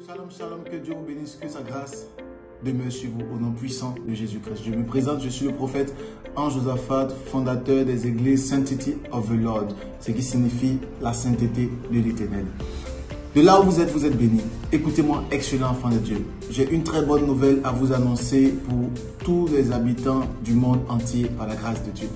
Shalom, shalom, que Dieu vous bénisse, que sa grâce demeure sur vous au nom puissant de Jésus-Christ. Je me présente, je suis le prophète Anne-Josaphat, fondateur des églises Sanctity of the Lord, ce qui signifie la sainteté de l'Éternel. De là où vous êtes bénis. Écoutez-moi, excellent enfant de Dieu. J'ai une très bonne nouvelle à vous annoncer pour tous les habitants du monde entier par la grâce de Dieu.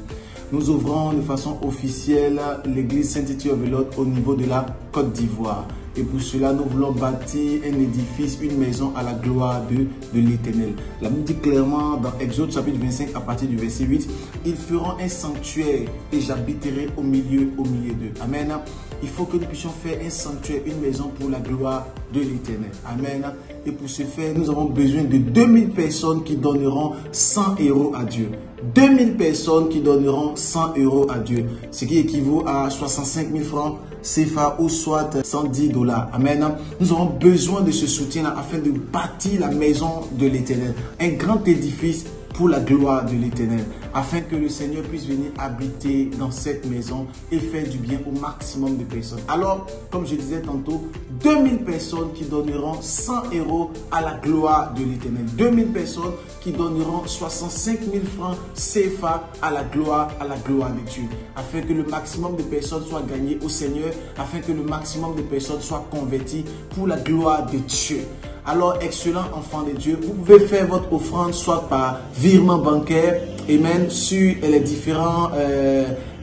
Nous ouvrons de façon officielle l'église Sanctity of the Lord au niveau de la Côte d'Ivoire. Et pour cela, nous voulons bâtir un édifice, une maison à la gloire de l'Éternel. La Bible dit clairement dans Exode chapitre 25 à partir du verset 8, ils feront un sanctuaire et j'habiterai au milieu d'eux. Amen. Il faut que nous puissions faire un sanctuaire, une maison pour la gloire de l'Éternel. Amen. Et pour ce faire, nous avons besoin de 2000 personnes qui donneront 100 € à Dieu. 2000 personnes qui donneront 100 € à Dieu, ce qui équivaut à 65 000 francs CFA ou soit 110 $. Amen. Nous avons besoin de ce soutien afin de bâtir la maison de l'Éternel, un grand édifice pour la gloire de l'Éternel, afin que le Seigneur puisse venir habiter dans cette maison et faire du bien au maximum de personnes. Alors, comme je disais tantôt, 2000 personnes qui donneront 100 € à la gloire de l'Éternel. 2000 personnes qui donneront 65 000 francs CFA à la gloire de Dieu, afin que le maximum de personnes soient gagnées au Seigneur, afin que le maximum de personnes soient converties pour la gloire de Dieu. Alors, excellent enfant de Dieu, vous pouvez faire votre offrande soit par virement bancaire, amen, sur les différents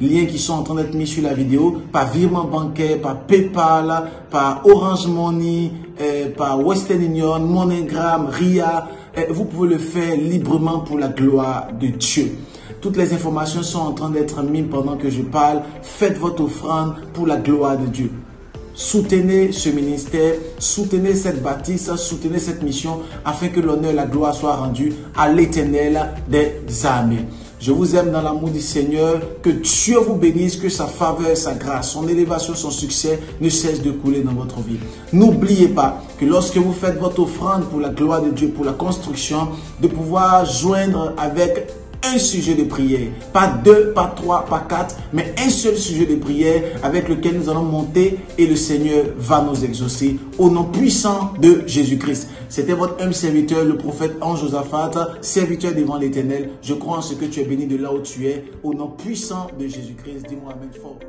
liens qui sont en train d'être mis sur la vidéo, par virement bancaire, par PayPal, par Orange Money, par Western Union, MoneyGram, RIA. Vous pouvez le faire librement pour la gloire de Dieu. Toutes les informations sont en train d'être mises pendant que je parle. Faites votre offrande pour la gloire de Dieu. Soutenez ce ministère, soutenez cette bâtisse, soutenez cette mission afin que l'honneur et la gloire soient rendus à l'Éternel des armées. Je vous aime dans l'amour du Seigneur. Que Dieu vous bénisse, que sa faveur, sa grâce, son élévation, son succès ne cesse de couler dans votre vie. N'oubliez pas que lorsque vous faites votre offrande pour la gloire de Dieu, pour la construction, de pouvoir joindre avec un sujet de prière, pas deux, pas trois, pas quatre, mais un seul sujet de prière avec lequel nous allons monter et le Seigneur va nous exaucer au nom puissant de Jésus-Christ. C'était votre humble serviteur, le prophète Anne-Josaphat, serviteur devant l'Éternel. Je crois en ce que tu es béni de là où tu es, au nom puissant de Jésus-Christ. Dis-moi amen fort.